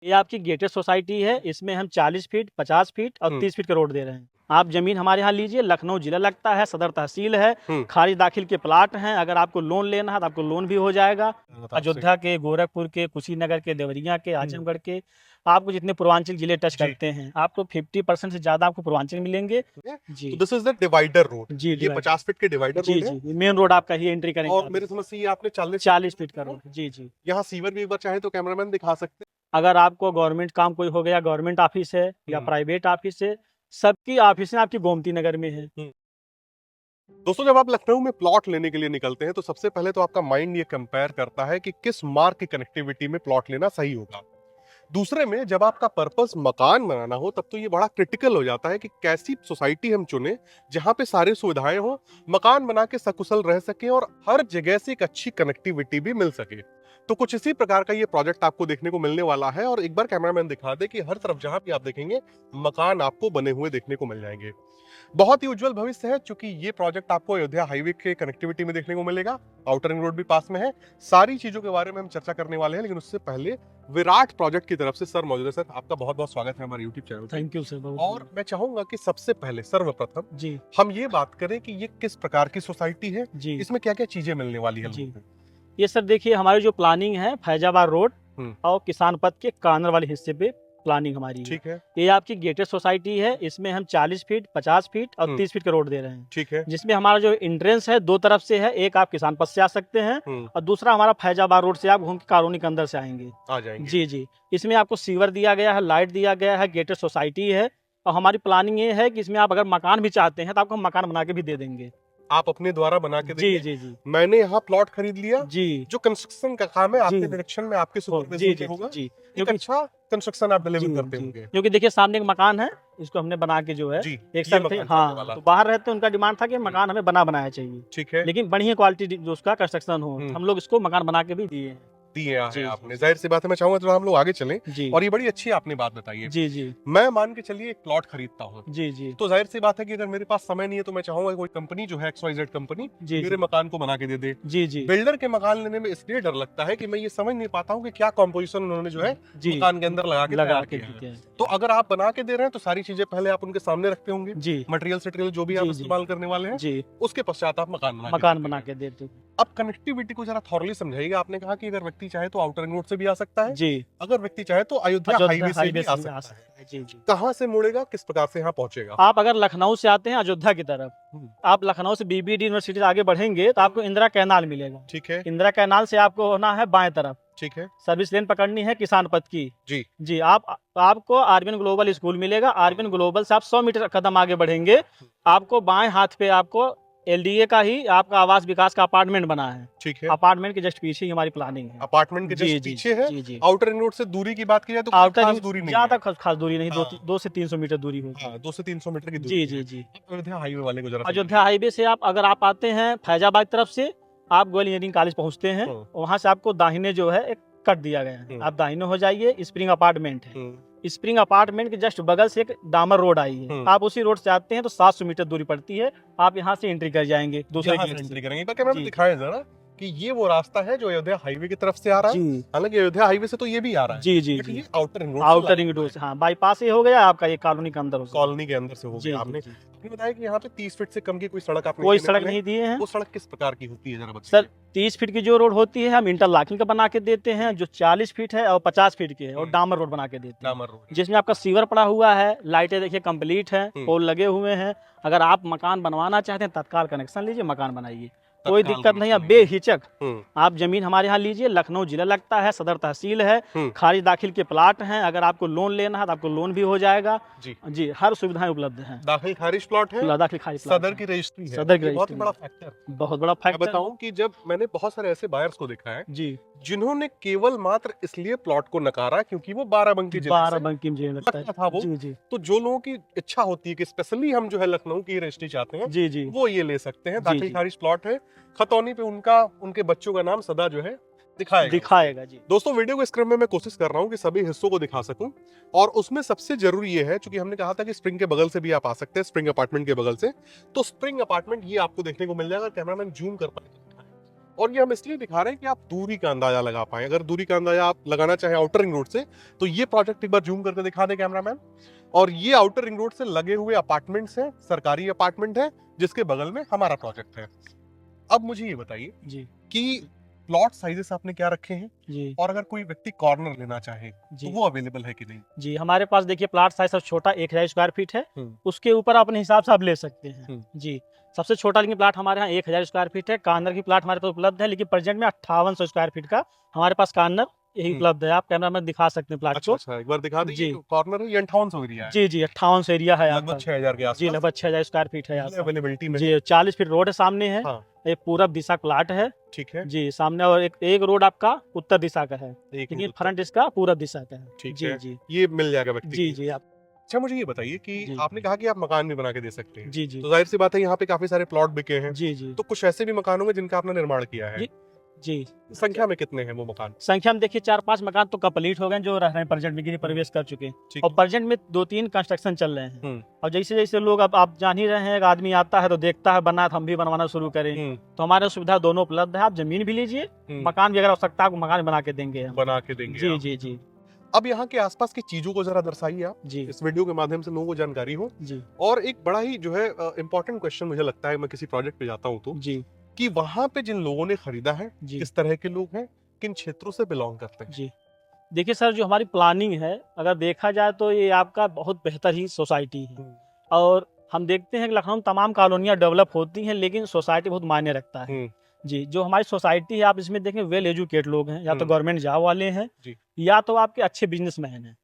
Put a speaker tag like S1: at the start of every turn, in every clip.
S1: ये आपकी gated society है। इसमें हम 40 फीट, 50 फीट और 30 फीट का रोड दे रहे हैं। आप जमीन हमारे यहाँ लीजिए, लखनऊ जिला लगता है, सदर तहसील है, खारिज दाखिल के प्लाट हैं। अगर आपको लोन लेना है तो आपको लोन भी हो जाएगा। अयोध्या के, गोरखपुर के, कुशीनगर के, देवरिया के, आजमगढ़ के, आपको जितने पूर्वांचल जिले टच करते हैं, आपको 50% से ज्यादा आपको पूर्वांचल मिलेंगे जी।
S2: This is the divider road
S1: जी,
S2: ये 50 फीट के डिवाइडर रोड है
S1: जी, मेन रोड आपका ही एंट्री करेंगे
S2: और मेरे समझ से ये आपने
S1: 40 फीट का रोड। जी जी।
S2: यहाँ सीवर भी एक बार चाहे तो कैमरामैन दिखा सकते हैं।
S1: अगर आपको गवर्नमेंट काम कोई हो गया, गवर्नमेंट ऑफिस है या प्राइवेट ऑफिस है, सबकी ऑफिस आपकी गोमती नगर में है।
S2: दोस्तों जब आप लखनऊ में प्लॉट लेने के लिए निकलते हैं तो सबसे पहले तो आपका माइंड ये कंपेयर करता है कि किस मार्ग की कनेक्टिविटी में प्लॉट लेना सही होगा। दूसरे में जब आपका पर्पस मकान बनाना हो तब तो ये बड़ा क्रिटिकल हो जाता है कि कैसी सोसाइटी हम चुने जहां पे सारी सुविधाएं हो, मकान बना के सकुशल रह सके और हर जगह से एक अच्छी कनेक्टिविटी भी मिल सके। तो कुछ इसी प्रकार का ये प्रोजेक्ट आपको देखने को मिलने वाला है और एक बार कैमरामैन दिखा दे कि हर तरफ जहां भी आप देखेंगे मकान आपको बने हुए देखने को मिल जाएंगे। बहुत ही उज्जवल भविष्य है क्योंकि ये प्रोजेक्ट आपको अयोध्या हाईवे के कनेक्टिविटी में देखने को मिलेगा। आउटर रिंग रोड भी पास में है। सारी चीजों के बारे में हम चर्चा करने वाले हैं, लेकिन उससे पहले विराट प्रोजेक्ट की तरफ से सर मौजूद है। सर आपका बहुत बहुत स्वागत है हमारे YouTube channel.
S1: Thank you sir.
S2: और मैं चाहूंगा कि सबसे पहले सर्वप्रथम
S1: जी
S2: हम ये बात करें कि ये किस प्रकार की सोसाइटी है,
S1: जी
S2: इसमें क्या क्या चीजें मिलने वाली है।
S1: जी। ये सर देखिए, हमारी जो प्लानिंग है फैजाबाद रोड और किसान पथ के कार्नर वाले हिस्से पे प्लानिंग हमारी है।
S2: ठीक है।
S1: ये आपकी गेटेड सोसाइटी है। इसमें हम 40 फीट, 50 फीट और 30 फीट का रोड दे रहे हैं।
S2: ठीक है।
S1: जिसमें हमारा जो एंट्रेंस है दो तरफ से है। एक आप किसान पथ से आ सकते हैं और दूसरा हमारा फैजाबाद रोड से आप घूम के कॉलोनी के अंदर से आएंगे,
S2: आ जाएंगे।
S1: जी जी। इसमें आपको सीवर दिया गया है, लाइट दिया गया है, गेटेड सोसाइटी है। और हमारी प्लानिंग ये है कि इसमें आप अगर मकान भी चाहते हैं तो आपको हम मकान बना के भी दे देंगे।
S2: आप अपने द्वारा बना के देंगे।
S1: जी जी जी।
S2: मैंने यहाँ प्लॉट खरीद लिया
S1: जी।
S2: जो कंस्ट्रक्शन का काम है आपके
S1: जी।
S2: डायरेक्शन में आपके सुपरविजन
S1: जी
S2: में होगा।
S1: जी।
S2: एक अच्छा कंस्ट्रक्शन आप डिलीवर करते
S1: जी,
S2: होंगे।
S1: क्योंकि देखिए सामने एक मकान है, इसको हमने बना के जो है
S2: जी,
S1: एक
S2: ये
S1: साथ
S2: मकान
S1: हाँ,
S2: वाला।
S1: तो बाहर रहते उनका डिमांड था कि मकान हमें बना बनाया चाहिए,
S2: ठीक है।
S1: लेकिन बढ़िया क्वालिटी जो उसका कंस्ट्रक्शन हो, हम लोग इसको मकान बना के भी दिए हैं।
S2: दिए
S1: जी,
S2: हैं आपने, जाहिर सी बात है। मैं चाहूंगा तो हम लोग आगे चलें।
S1: जी।
S2: और ये बड़ी अच्छी आपने बात बताई है।
S1: जी जी
S2: मैं मान के चलिए एक प्लॉट खरीदता हूँ,
S1: जी जी
S2: तो जाहिर सी बात है कि अगर मेरे पास समय नहीं है तो मैं चाहूंगा कोई कंपनी जो है XYZ कंपनी
S1: जी
S2: मेरे मकान को बना के दे दे।
S1: जी जी
S2: बिल्डर के मकान लेने में इसलिए डर लगता है कि मैं ये समझ नहीं पाता हूँ कि क्या कॉम्पोजिशन उन्होंने जो है
S1: जी
S2: मकान के अंदर लगा के तैयार किया है।
S1: दिए हैं।
S2: तो अगर आप बना के दे रहे हैं तो सारी चीजें पहले आप उनके सामने रखते होंगे,
S1: जी
S2: मटेरियल से जो भी आप
S1: जी,
S2: इस्तेमाल करने वाले हैं,
S1: जी,
S2: उसके पश्चात आप मकान
S1: बना के देते।
S2: अब कनेक्टिविटी को जरा थॉरली समझाइएगा। आपने कहा कि अगर व्यक्ति चाहे तो आउटर रिंग रोड से भी आ सकता है,
S1: जी,
S2: अगर व्यक्ति चाहे तो अयोध्या हाईवे से भी आ सकता है।
S1: जी जी।
S2: कहाँ से मुड़ेगा, किस प्रकार से यहाँ पहुंचेगा?
S1: आप अगर लखनऊ से आते हैं अयोध्या की तरफ, आप लखनऊ से BBD यूनिवर्सिटी से आगे बढ़ेंगे तो आपको इंदिरा कैनाल मिलेगा।
S2: ठीक है।
S1: इंदिरा कैनाल से आपको होना है बाएं तरफ।
S2: ठीक है।
S1: सर्विस लेन पकड़नी है किसान पथ की।
S2: जी
S1: जी। आपको आरबीएन ग्लोबल स्कूल मिलेगा। आरबीएन ग्लोबल से आप 100 मीटर कदम आगे बढ़ेंगे, आपको बाएं हाथ पे आपको LDA का ही आपका आवास विकास का अपार्टमेंट बना है।
S2: ठीक है।
S1: अपार्टमेंट के जस्ट पीछे ही हमारी प्लानिंग है।
S2: अपार्टमेंट के जस्ट पीछे है।
S1: जी जी।
S2: आउटर रिंग रोड से दूरी की बात की जाए तो
S1: आउटर
S2: खास दूरी नहीं है।
S1: ज्यादा खास दूरी नहीं,
S2: हाँ।
S1: 2 से 300 मीटर दूरी होगी।
S2: हाँ, 2 से 300 मीटर की दूरी।
S1: जी जी जी।
S2: अयोध्या हाईवे वाले को जरा
S1: अयोध्या हाईवे से अगर आप आते हैं फैजाबाद तरफ से, आप गोयल इंजीनियरिंग कॉलेज पहुंचते हैं, वहां से आपको दाहिने जो है एक कट दिया गया है, आप दाहिने हो जाइए। स्प्रिंग अपार्टमेंट है। स्प्रिंग अपार्टमेंट के जस्ट बगल से एक डामर रोड आई है। आप उसी रोड से आते हैं तो 700 मीटर दूरी पड़ती है। आप यहाँ से एंट्री कर जाएंगे दूसरे गेट से।
S2: एंट्री करेंगे। कैमरा में दिखाएं जरा कि ये वो रास्ता है जो अयोध्या हाईवे की तरफ से आ रहा है। हालांकि अयोध्या हाईवे से तो ये भी आ रहा है।
S1: जी जी
S2: ये आउटर
S1: रिंग रोड से, हाँ, बाईपास ही हो गया आपका, ये कॉलोनी के अंदर हो,
S2: कॉलोनी के अंदर से हो गया। आपने बताया कि यहाँ पे 30 फीट से कम की कोई सड़क आपने
S1: कोई सड़क नहीं दिए हैं।
S2: वो सड़क किस प्रकार की होती है जरा बताइए।
S1: सर 30 फीट की जो रोड होती है हम इंटरलॉकिंग का बना के देते हैं, जो 40 फीट है और 50 फीट की है, और डामर रोड बना के देते हैं।
S2: डामर रोड
S1: जिसमें आपका सीवर पड़ा हुआ है, लाइटें देखिए कंप्लीट है, पोल लगे हुए हैं। अगर आप मकान बनवाना चाहते हैं तत्काल कनेक्शन लीजिए, मकान बनाइए, कोई दिक्कत नहीं है। बेहिचक आप जमीन हमारे यहाँ लीजिए, लखनऊ जिला लगता है, सदर तहसील है, खारिज दाखिल के प्लाट हैं। अगर आपको लोन लेना है तो आपको लोन भी हो जाएगा। जी, हर सुविधाएं उपलब्ध हैं।
S2: दाखिल खारिज प्लॉट है,
S1: दाखिल खारिज प्लॉट,
S2: सदर की रजिस्ट्री है।
S1: सदर की
S2: बहुत बड़ा फैक्टर,
S1: बहुत बड़ा फैक्टर।
S2: मैं बताऊं कि जब मैंने बहुत सारे ऐसे बायर्स को देखा है
S1: जी,
S2: जिन्होंने केवल मात्र इसलिए प्लॉट को नकारा क्योंकि वो बाराबंकी
S1: में लगता
S2: था वो।
S1: जी जी।
S2: तो जो लोगों की इच्छा होती है कि स्पेशली हम जो है लखनऊ की रजिस्ट्री चाहते हैं,
S1: जी जी,
S2: वो ये ले सकते हैं। दाखिल खारिज प्लॉट है, खतौनी पे उनके बच्चों का नाम सदा जो है दिखाएगा जी। दोस्तों वीडियो को स्क्रीन में मैं कोशिश कर रहा हूँ कि सभी हिस्सों को दिखा सकूं, और उसमें सबसे जरूरी ये है, क्योंकि हमने कहा था कि स्प्रिंग के बगल से भी आप आ सकते हैं, स्प्रिंग अपार्टमेंट के बगल से। तो स्प्रिंग अपार्टमेंट ये आपको देखने को मिल जाएगा। कैमरामैन जूम कर पाए और ये हम इसलिए दिखा रहे हैं कि आप दूरी का अंदाजा लगा पाए। अगर दूरी का अंदाजा आप लगाना चाहें आउटर रिंग रोड से, तो ये प्रोजेक्ट एक बार जूम करके दिखा दे कैमरामैन। और ये आउटर रिंग रोड से लगे हुए अपार्टमेंट्स हैं, सरकारी अपार्टमेंट है, जिसके बगल में हमारा प्रोजेक्ट है। अब मुझे ये बताइए
S1: जी
S2: कि प्लॉट साइजेस आपने क्या रखे हैं,
S1: जी
S2: और अगर कोई व्यक्ति कॉर्नर लेना चाहे तो
S1: जी
S2: वो अवेलेबल है कि नहीं?
S1: जी, हमारे पास देखिए प्लाट साइज सबसे छोटा 1000 स्क्वायर फीट है।
S2: हम्म।
S1: उसके ऊपर अपने हिसाब से आप ले सकते हैं।
S2: हम्म।
S1: जी, सबसे छोटा लेकिन प्लाट हमारे यहाँ 1000 स्क्वायर फीट है। कॉर्नर की प्लाट हमारे पास उपलब्ध है, लेकिन प्रेजेंट में 5800 स्क्वायर फीट का हमारे पास कॉर्नर यही उपलब्ध है। आप कैमरा में दिखा सकते हैं प्लाट
S2: अच्छा
S1: को।
S2: अच्छा, एक बार दिखा दीजिए।
S1: जी।
S2: कॉर्नर है, ये 5800 एरिया है,
S1: जी जी, 5800 एरिया है
S2: लगभग
S1: आपका।
S2: 6000 के
S1: जी,
S2: आसपास।
S1: लगभग 6000 स्क्वायर फीट है आपका।
S2: अवेलेबिलिटी में
S1: जी, 40 फीट रोड है सामने है।
S2: हाँ,
S1: एक पूरब दिशा का प्लाट है।
S2: ठीक है।
S1: जी, सामने, और एक रोड आपका उत्तर दिशा का है,
S2: एक
S1: लेकिन
S2: मिनट,
S1: फ्रंट इसका पूरब दिशा का है।
S2: ठीक
S1: जी
S2: है।
S1: जी
S2: ये मिल जाएगा व्यक्ति
S1: जी
S2: को।
S1: जी आप
S2: अच्छा, मुझे ये बताइए कि
S1: जी।
S2: आपने कहा कि आप मकान भी बना के दे सकते हैं,
S1: जी जी
S2: तो जाहिर सी बात है यहाँ पे काफी सारे प्लॉट बिके हैं,
S1: जी जी
S2: तो कुछ ऐसे भी मकान होंगे जिनका आपने निर्माण किया है।
S1: जी जी।
S2: संख्या में कितने हैं वो मकान?
S1: संख्या में देखिए 4-5 मकान तो कंप्लीट हो गए जो रह रहे हैं, प्रेजेंट में प्रवेश कर चुके हैं,
S2: ठीक
S1: और
S2: है।
S1: प्रेजेंट में 2-3 कंस्ट्रक्शन चल रहे हैं।
S2: हम्म।
S1: और जैसे जैसे लोग, अब आप जान ही रहे हैं, एक आदमी आता है तो देखता है बना, तो हम भी बनवाना शुरू करें। तो हमारे सुविधा दोनों उपलब्ध है। आप जमीन भी लीजिए, मकान भी अगर आवश्यकता है मकान बना के देंगे हम।
S2: बना के देंगे
S1: जी
S2: आप।
S1: जी जी
S2: अब यहाँ के आसपास की चीजों को जरा दर्शाइए आप,
S1: जी
S2: इस वीडियो के माध्यम से लोगों को जानकारी हो।
S1: जी
S2: और एक बड़ा ही जो है इम्पोर्टेंट क्वेश्चन मुझे लगता है, मैं किसी प्रोजेक्ट पे जाता हूँ तो,
S1: जी
S2: कि वहां पे जिन लोगों ने खरीदा है
S1: जी
S2: किस तरह के लोग हैं, किन क्षेत्रों से बिलोंग करते हैं?
S1: जी। देखिए सर, जो हमारी प्लानिंग है, अगर देखा जाए तो ये आपका बहुत बेहतर ही सोसाइटी है। और हम देखते हैं कि लखनऊ में तमाम कॉलोनियाँ डेवलप होती हैं, लेकिन सोसाइटी बहुत मायने रखता है। जी, जो हमारी सोसाइटी है, आप इसमें देखें वेल एजुकेट लोग हैं, या तो गवर्नमेंट जॉब वाले हैं,
S2: जी।
S1: या तो आपके अच्छे बिजनेसमैन हैं।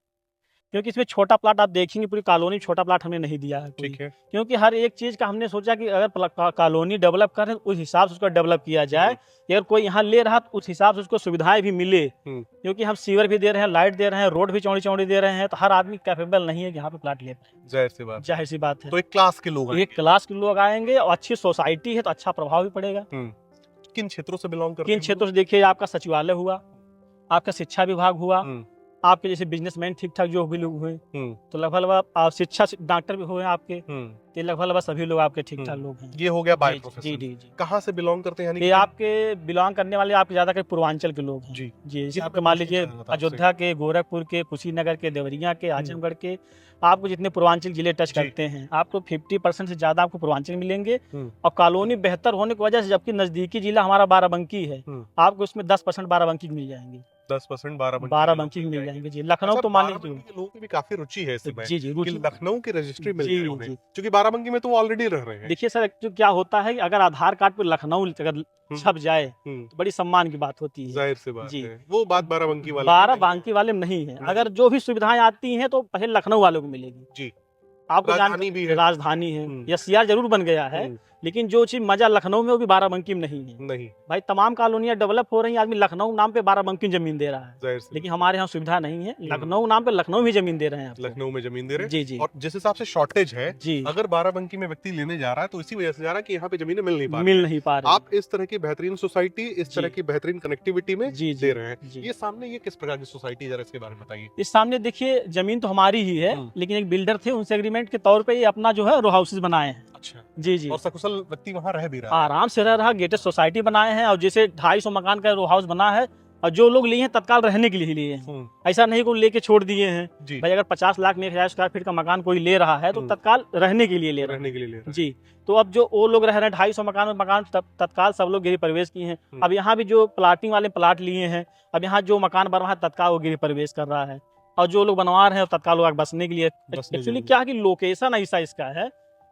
S1: क्योंकि इसमें छोटा प्लाट आप देखेंगे, पूरी कॉलोनी में छोटा प्लाट हमने नहीं दिया है कोई।
S2: ठीक है।
S1: क्योंकि हर एक चीज़ का हमने सोचा कि अगर कॉलोनी डेवलप कर रहे हैं, उस हिसाब से उसको डेवलप किया जाए। कि अगर कोई यहाँ ले रहा तो उस हिसाब से उसको सुविधाएं भी मिले। क्योंकि हम सीवर भी दे रहे हैं, लाइट दे रहे हैं, रोड भी चौड़ी चौड़ी दे रहे हैं, तो हर आदमी कैपेबल नहीं है कि यहाँ पे प्लाट ले पाए। जाहिर सी बात है।
S2: तो एक क्लास के लोग
S1: एक क्लास के लोग आएंगे, और अच्छी सोसाइटी है तो अच्छा प्रभाव भी पड़ेगा।
S2: किन क्षेत्रों से बिलोंग करते
S1: किन
S2: हैं?
S1: क्षेत्रों से देखिए, आपका सचिवालय हुआ, आपका शिक्षा विभाग हुआ, आपके जैसे बिजनेसमैन ठीक ठाक जो भी लोग हुए, तो लगभग शिक्षा डॉक्टर भी हुए आपके, तो लगभग सभी लोग आपके ठीक ठाक लोग हैं।
S2: ये हो गया बाय
S1: जी
S2: प्रोफेशन।
S1: जी जी जी।
S2: कहाँ से बिलोंग करते हैं, यानी
S1: ये आपके बिलोंग करने वाले आपके ज्यादा पूर्वांचल के लोग हैं।
S2: जी
S1: जी, जैसे आपके मान लीजिए अयोध्या के, गोरखपुर के, कुशीनगर के, देवरिया के, आजमगढ़ के, आपको जितने पूर्वांचल जिले टच करते हैं, आपको 50% से ज्यादा आपको पूर्वांचल मिलेंगे। और कॉलोनी बेहतर होने की वजह से, जबकि नजदीकी जिला हमारा बाराबंकी है, आपको उसमें 10% बाराबंकी मिल जाएंगे।
S2: 10%
S1: बाराबंकी मिल जाएंगे। जी, लखनऊ तो मान लीजिए
S2: लोगों की भी काफी रुचि है इसमें।
S1: जी जी,
S2: कि लखनऊ की रजिस्ट्री मिल
S1: जी,
S2: जाए उन्हें,
S1: जी।
S2: क्योंकि बाराबंकी में तो वो ऑलरेडी रह रहे हैं।
S1: देखिए सर, जो क्या होता है कि अगर आधार कार्ड पे लखनऊ अगर छप जाए तो बड़ी सम्मान की बात होती है।
S2: जाहिर सी बात
S1: जी।
S2: है, वो बात बाराबंकी वाले
S1: बाराबंकी वाले में नहीं है। अगर जो भी सुविधाएं आती हैं तो पहले लखनऊ वालों को मिलेगी।
S2: जी।
S1: आपको
S2: राजधानी भी है।
S1: राजधानी है, एससीआर जरूर बन गया है, लेकिन जो चीज मजा लखनऊ में वो भी बाराबंकी में नहीं है।
S2: नहीं
S1: भाई, तमाम कॉलोनियां डेवलप हो रही हैं, आदमी लखनऊ नाम पे बाराबंकी जमीन दे रहा है,
S2: जाहिर सी
S1: लेकिन हमारे यहाँ सुविधा नहीं है। लखनऊ नाम पे लखनऊ ही जमीन दे रहे हैं आपको।
S2: लखनऊ में जमीन दे रहे हैं।
S1: जी जी।
S2: और जिस हिसाब से शॉर्टेज है,
S1: जी,
S2: अगर बाराबंकी में व्यक्ति लेने जा रहा है तो इसी वजह से जा रहा है कि यहाँ पे जमीनें मिल नहीं पा रही
S1: मिल नहीं पा रही।
S2: आप इस तरह की बेहतरीन सोसाइटी, इस तरह
S1: जी।
S2: की बेहतरीन कनेक्टिविटी में
S1: जी
S2: दे रहे हैं।
S1: जी।
S2: ये सामने ये किस प्रकार की सोसाइटी है, जरा इसके बारे में बताइए।
S1: इस सामने देखिए, जमीन तो हमारी ही है, लेकिन एक बिल्डर थे, उनसे एग्रीमेंट के तौर पे ये अपना जो है रो हाउसेज बनाए हैं।
S2: अच्छा।
S1: जी जी।
S2: और सकुशल व्यक्ति वहाँ रह भी रहा है।
S1: आराम से रह रहा, गेटेड सोसाइटी बनाए हैं, और जैसे 250 मकान का रो हाउस बना है, और जो लोग लिए हैं तत्काल रहने के लिए ही लिए हैं। ऐसा नहीं कोई लेके छोड़ दिए हैं।
S2: जी।
S1: भाई, अगर 50 लाख में 1000 स्क्वायर फीट का मकान कोई ले रहा है तो तत्काल रहने के लिए ले रहा है।
S2: रहने के लिए ले रहा है।
S1: जी। तो अब जो वो लोग रह रहे हैं 250 मकान तत्काल सब लोग गृह प्रवेश किए हैं। अब यहाँ भी जो प्लाटिंग वाले प्लाट लिए हैं, अब यहाँ जो मकान बन रहा है तत्काल वो गृह प्रवेश कर रहा है, और जो लोग बनवा रहे हैं तत्काल लोग बसने के लिए। एक्चुअली क्या है कि लोकेशन ऐसा इसका है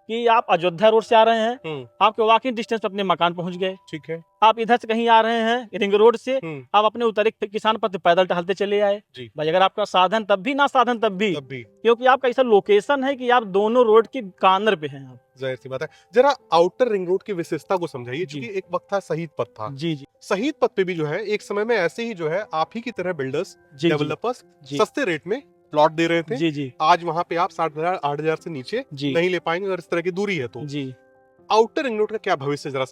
S1: कि आप अयोध्या रोड से आ रहे हैं, आपके वॉकिंग डिस्टेंस पे अपने मकान पहुंच गए।
S2: ठीक है।
S1: आप इधर से कहीं आ रहे हैं रिंग रोड से, आप अपने उतरे किसान पथ पैदल टहलते चले आए। भाई, अगर आपका साधन तब भी, ना साधन तब भी, क्योंकि आपका ऐसा लोकेशन है कि आप दोनों रोड के कॉर्नर पे हैं। आप
S2: जाहिर सी बात है। जरा आउटर रिंग रोड की विशेषता को समझाइए, क्योंकि एक वक्त था शहीद पथ था।
S1: जी जी।
S2: शहीद पथ पे भी जो है एक समय में ऐसे ही जो है आप ही की तरह बिल्डर्स, डेवलपर्स सस्ते रेट में प्लॉट दे रहे थे।
S1: जी जी।
S2: आज वहां पे आप 60,000 8,000 से नीचे नहीं ले पाएंगे अगर इस तरह की दूरी है तो।
S1: जी।
S2: आउटर रिंग रोड का क्या भविष्य, जरा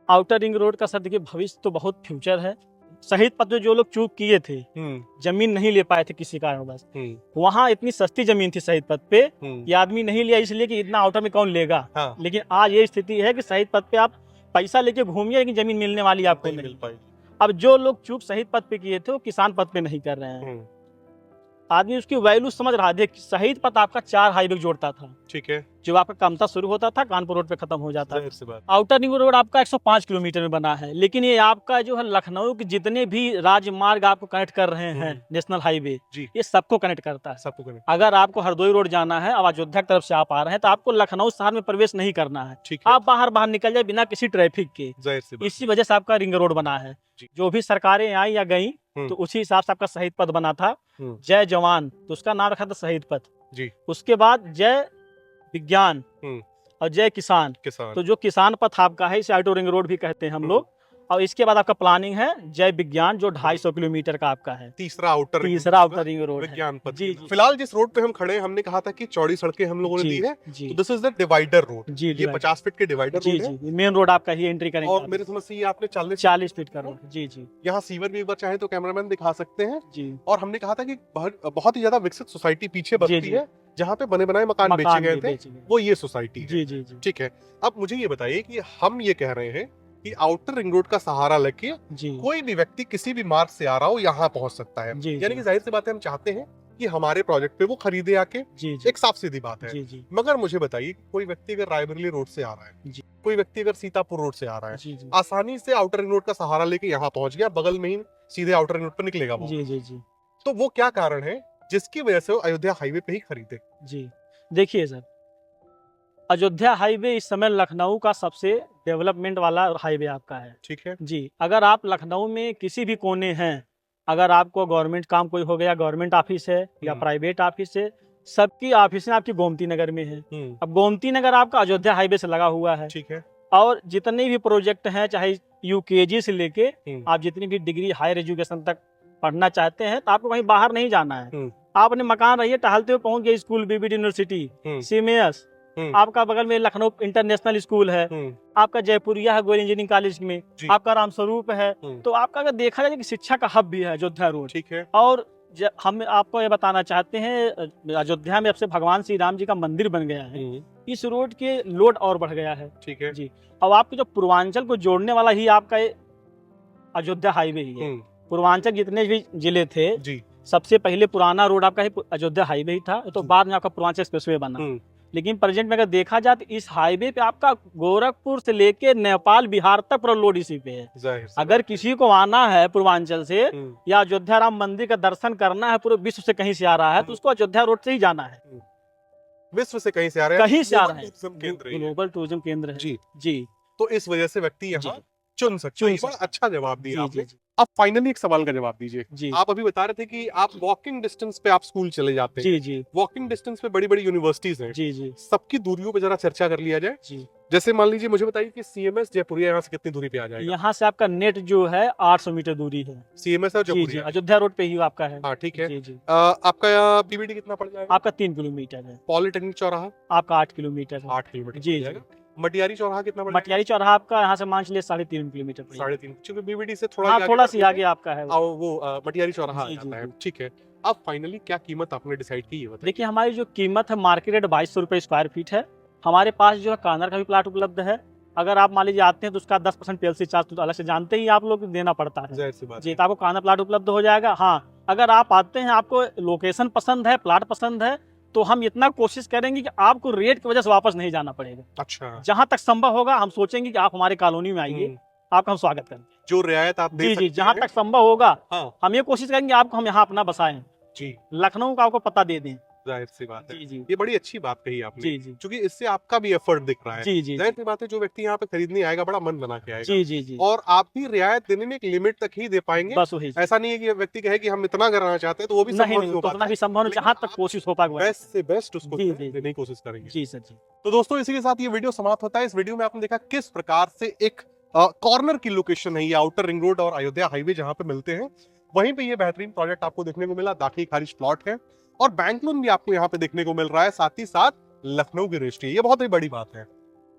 S1: आउटर रिंग रोड का सर देखिए, भविष्य तो बहुत फ्यूचर है। शहीद पथ में जो लोग चूक किए थे, जमीन नहीं ले पाए थे किसी कारणवश, वहाँ इतनी सस्ती जमीन थी शहीद पथ पे, ये आदमी नहीं लिया इसलिए कि इतना आउटर में कौन लेगा। लेकिन आज ये स्थिति है कि शहीद पथ पे आप पैसा लेके घूमिए लेकिन जमीन मिलने वाली आपको
S2: नहीं
S1: नहीं।
S2: मिल पाएगी।
S1: अब जो लोग चूक शहीद पद पे किए थे वो किसान पद पे नहीं कर रहे हैं। आदमी उसकी वैल्यू समझ रहा है। देख, शहीद पथ आपका 4 हाईवे जोड़ता था,
S2: ठीक है,
S1: जो आपका कामता शुरू होता था कानपुर रोड पे खत्म हो जाता था।
S2: जाहिर सी बात।
S1: आउटर रिंग रोड आपका 105 किलोमीटर में बना है, लेकिन ये आपका जो है लखनऊ के जितने भी राजमार्ग आपको कनेक्ट कर रहे हैं, नेशनल हाईवे,
S2: जी,
S1: ये सबको कनेक्ट करता है।
S2: सबको करें,
S1: अगर आपको हरदोई रोड जाना है, अब अयोध्या की तरफ से आप आ रहे हैं, तो आपको लखनऊ शहर में प्रवेश नहीं करना है।
S2: ठीक है,
S1: आप बाहर बाहर निकल जाए बिना किसी ट्रैफिक के।
S2: जाहिर सी बात।
S1: इसी वजह से आपका रिंग रोड बना है।
S2: जी।
S1: जो भी सरकारें आई या गई, तो उसी हिसाब से आपका शहीद पथ बना था। जय जवान, तो उसका नाम रखा था शहीद पथ।
S2: जी।
S1: उसके बाद जय विज्ञान और जय किसान,
S2: किसान,
S1: तो जो किसान पथ आपका है इसे ऑटो रिंग रोड भी कहते हैं हम लोग। और इसके बाद आपका प्लानिंग है जय विज्ञान, जो 250 किलोमीटर का आपका है।
S2: तीसरा आउटर
S1: रिंग रोड है।
S2: विज्ञान पथ।
S1: जी, जी।
S2: फिलहाल जिस रोड पे हम खड़े हैं, हमने कहा था कि चौड़ी सड़कें हम लोगों ने
S1: जी,
S2: दी है,
S1: जी,
S2: तो this is the divider road.
S1: जी,
S2: ये
S1: डिवाइडर।
S2: 50 फीट के डिवाइडर
S1: जी,
S2: रोड है,
S1: जी, मेन रोड आपका ही एंट्री करेंगे
S2: और
S1: आप।
S2: मेरे समझ से ये आपने
S1: 40 फीट का रोड। जी, जी,
S2: यहाँ सीवर भी एक बार चाहे तो कैमरामैन दिखा सकते हैं।
S1: जी,
S2: और हमने कहा था कि बहुत ही ज्यादा विकसित सोसाइटी पीछे बसती
S1: जी।
S2: है, जहाँ पे बने बनाए मकान बेचे गए
S1: भी
S2: थे,
S1: बेचे गए।
S2: वो ये सोसाइटी है।
S1: जी, जी, जी,
S2: ठीक है, अब मुझे ये बताइए कि हम ये कह रहे हैं कि आउटर रिंग रोड का सहारा लेके
S1: जी,
S2: कोई भी व्यक्ति किसी भी मार्ग से आ रहा हो यहाँ पहुंच सकता है।
S1: जी,
S2: यानी कि जाहिर सी बात है, हम चाहते हैं कि हमारे प्रोजेक्ट पे वो खरीदे आके,
S1: जी, जी,
S2: एक साफ सीधी बात है।
S1: जी, जी,
S2: मगर मुझे बताइए, कोई व्यक्ति अगर रायबरेली रोड से आ रहा है,
S1: जी।
S2: कोई व्यक्ति अगर सीतापुर रोड से आ रहा है,
S1: जी, जी,
S2: आसानी से आउटर रिंग रोड का सहारा लेके यहाँ पहुंच गया, बगल में ही सीधे आउटर रिंग रोड पर निकलेगा वो।
S1: जी, जी, जी,
S2: तो वो क्या कारण है जिसकी वजह से वो अयोध्या हाईवे पे ही खरीदे?
S1: जी। देखिए सर, अयोध्या हाईवे इस समय लखनऊ का सबसे डेवलपमेंट वाला हाईवे आपका है।
S2: ठीक है,
S1: जी, अगर आप लखनऊ में किसी भी कोने हैं, अगर आपको गवर्नमेंट काम कोई हो गया, गवर्नमेंट ऑफिस है या प्राइवेट ऑफिस है, सबकी ऑफिस आपकी गोमती नगर में है। अब गोमती नगर आपका अयोध्या हाईवे से लगा हुआ है।
S2: ठीक है,
S1: और जितने भी प्रोजेक्ट हैं, चाहे यूकेजी से लेके आप जितनी भी डिग्री हायर एजुकेशन तक पढ़ना चाहते हैं, तो आपको कहीं बाहर नहीं जाना है। आप अपने मकान रहिए, टहलते हुए पहुंच गए स्कूल, बीबीडी यूनिवर्सिटी, सीएमएस, आपका बगल में लखनऊ इंटरनेशनल स्कूल है, आपका जयपुरिया है गोयल इंजीनियरिंग कॉलेज में, आपका रामस्वरूप है। तो आपका अगर देखा जाए कि शिक्षा का हब भी है अयोध्या रोड।
S2: ठीक है,
S1: और हम आपको ये बताना चाहते हैं, अयोध्या में अब से भगवान श्री राम जी का मंदिर बन गया है, इस रोड के लोड और बढ़ गया है।
S2: ठीक है
S1: जी। अब आपके जो पूर्वांचल को जोड़ने वाला ही आपका अयोध्या हाईवे ही है। पूर्वांचल जितने भी जिले थे
S2: जी,
S1: सबसे पहले पुराना रोड आपका ही अयोध्या हाईवे ही था, तो बाद में आपका पूर्वांचल एक्सप्रेसवे बना। लेकिन प्रेजेंट में अगर देखा जाए तो इस हाईवे पे आपका गोरखपुर से लेके नेपाल बिहार तक पूरा लोड इसी पे है। अगर किसी को आना है पूर्वांचल से या अयोध्या राम मंदिर का दर्शन करना है, पूरे विश्व से कहीं से आ रहा है, तो उसको अयोध्या रोड से ही जाना है।
S2: विश्व से कहीं से आ रहे हैं,
S1: कहीं से आ रहे हैं,
S2: ग्लोबल
S1: टूरिज्म केंद्र है।
S2: जी,
S1: जी,
S2: तो इस वजह से व्यक्ति यहाँ चुन सकते हैं। बड़ा अच्छा जवाब दिया आपने।
S1: जी।
S2: अब फाइनली एक सवाल का जवाब दीजिए।
S1: जी,
S2: आप अभी बता रहे थे कि आप वॉकिंग डिस्टेंस पे आप स्कूल चले जाते हैं।
S1: जी, जी,
S2: वॉकिंग डिस्टेंस पे बड़ी बड़ी यूनिवर्सिटीज हैं।
S1: जी, जी,
S2: सबकी दूरियों पे जरा चर्चा कर लिया जाए।
S1: जी।
S2: जैसे मान लीजिए, मुझे बताइए कि सीएमएस जयपुरिया यहाँ से कितनी दूरी पे आ जाएगा?
S1: यहाँ से आपका नेट जो है 800 मीटर दूरी है।
S2: सीएमएस और
S1: जी, जी,
S2: जयपुरिया,
S1: अयोध्या रोड पे ही आपका है।
S2: हाँ ठीक है।
S1: जी, जी।
S2: आपका पीवीडी कितना पड़ जाएगा?
S1: आपका 3 किलोमीटर है।
S2: पॉलिटेक्निक चौराहा
S1: आपका 8 किलोमीटर है।
S2: 8 किलोमीटर
S1: जी,
S2: पड़ जाएगा। मटियारी चौराहा कितना पड़ जाएगा?
S1: मटियारी चौराहा आपका यहाँ से मान चलिए 3.5 किलोमीटर पड़ेगा।
S2: 3.5, क्योंकि बीबीडी से थोड़ा
S1: हाँ,
S2: ही
S1: थोड़ा सी
S2: पड़ता
S1: आगे आपका है।
S2: है। वो मटियारी चौराहा आ
S1: जी,
S2: जाता
S1: जी,
S2: है।
S1: जी।
S2: ठीक है, अब फाइनली क्या कीमत आपने डिसाइड की है बताइए?
S1: देखिए, हमारी जो कीमत है मार्केट रेट 2200 रुपये स्क्वायर फीट है। हमारे पास जो है कॉर्नर का भी प्लाट उपलब्ध है। अगर आप मान लीजिए आते हैं तो उसका 10% पीएलसी चार्ज तो अलग से जानते ही आप लोग देना पड़ता है।
S2: जाहिर सी बात
S1: जी,
S2: है।
S1: तो आपको कॉर्नर प्लाट उपलब्ध हो जाएगा। हाँ, अगर आप आते हैं, आपको लोकेशन पसंद है, प्लाट पसंद है, तो हम इतना कोशिश करेंगे कि आपको रेट की वजह से वापस नहीं जाना पड़ेगा।
S2: अच्छा,
S1: जहां तक संभव होगा हम सोचेंगे कि आप हमारे कॉलोनी में आइए, आपका हम स्वागत करेंगे।
S2: जो रियायत आप दे
S1: जी,
S2: सकते
S1: जी, जहां
S2: हैं।
S1: तक संभव होगा
S2: हाँ
S1: हम ये कोशिश करेंगे आपको हम यहाँ अपना बसाएं,
S2: जी,
S1: लखनऊ का आपको पता दे दें।
S2: जाहिर सी बात है।
S1: जी, जी,
S2: ये बड़ी अच्छी बात कही आपने,
S1: जी, जी,
S2: क्योंकि इससे आपका भी एफर्ट दिख रहा है।
S1: जी, जी,
S2: जाहिर सी बात है, जो व्यक्ति यहाँ पे खरीदने आएगा बड़ा मन बना के आएगा।
S1: जी, जी, जी,
S2: और आप भी रियायत देने में एक लिमिट तक ही दे पाएंगे।
S1: बस वही।
S2: ऐसा नहीं है कि व्यक्ति कहे कि हम इतना कराना चाहते हैं, तो वो भी
S1: नहीं,
S2: संभव
S1: नहीं,
S2: नहीं हो
S1: तो उतना
S2: पाता
S1: भी संभव नहीं,
S2: लेकिन
S1: जहां तक
S2: आप
S1: कोशिश हो पाएगा।
S2: बेस्ट से बेस्ट उसको
S1: जी, जी,
S2: देने की कोशिश करेंगे।
S1: जी सर, जी।
S2: तो दोस्तों, इसी के साथ ये वीडियो समाप्त होता है। इस वीडियो में आपने देखा किस प्रकार से एक कॉर्नर की लोकेशन है ये आउटर रिंग रोड और अयोध्या हाईवे जहां पे मिलते हैं, वहीं पे ये बेहतरीन प्रोजेक्ट आपको देखने को मिला। दाखिल खारिज प्लॉट है और बैंक लोन भी आपको यहाँ पे देखने को मिल रहा है, साथ ही साथ लखनऊ की रजिस्ट्री। ये बहुत ही बड़ी बात है।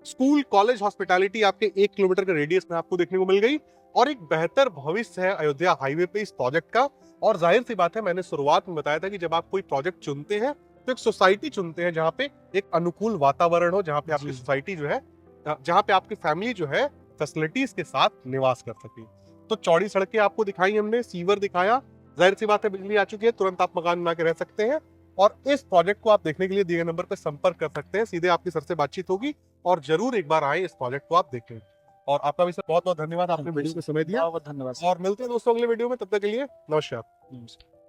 S2: स्कूल, कॉलेज, हॉस्पिटैलिटी आपके 1 किलोमीटर के रेडियस में आपको देखने को मिल गई और एक बेहतर भविष्य है अयोध्या हाईवे पे इस प्रोजेक्ट का। और जाहिर सी बात है, मैंने शुरुआत में बताया था कि जब आप कोई प्रोजेक्ट चुनते हैं तो एक सोसाइटी चुनते हैं जहाँ पे एक अनुकूल वातावरण हो, जहाँ पे आपकी सोसाइटी जो है, जहाँ पे आपकी फैमिली जो है फैसिलिटीज के साथ निवास कर सके। तो चौड़ी सड़कें आपको दिखाई हमने, सीवर दिखाया, जाहिर सी बात है बिजली आ चुकी है, तुरंत आप मकान बना के रह सकते हैं। और इस प्रोजेक्ट को आप देखने के लिए दिए गए नंबर पर संपर्क कर सकते हैं, सीधे आपकी सर से बातचीत होगी और जरूर एक बार आए, इस प्रोजेक्ट को आप देखें। और आपका भी सर बहुत बहुत धन्यवाद, आपने वीडियो को समय दिया
S1: बहुत बहुत धन्यवाद सर।
S2: और मिलते हैं दोस्तों अगले वीडियो में, तब तक के लिए नमस्कार।
S1: नमस्कार।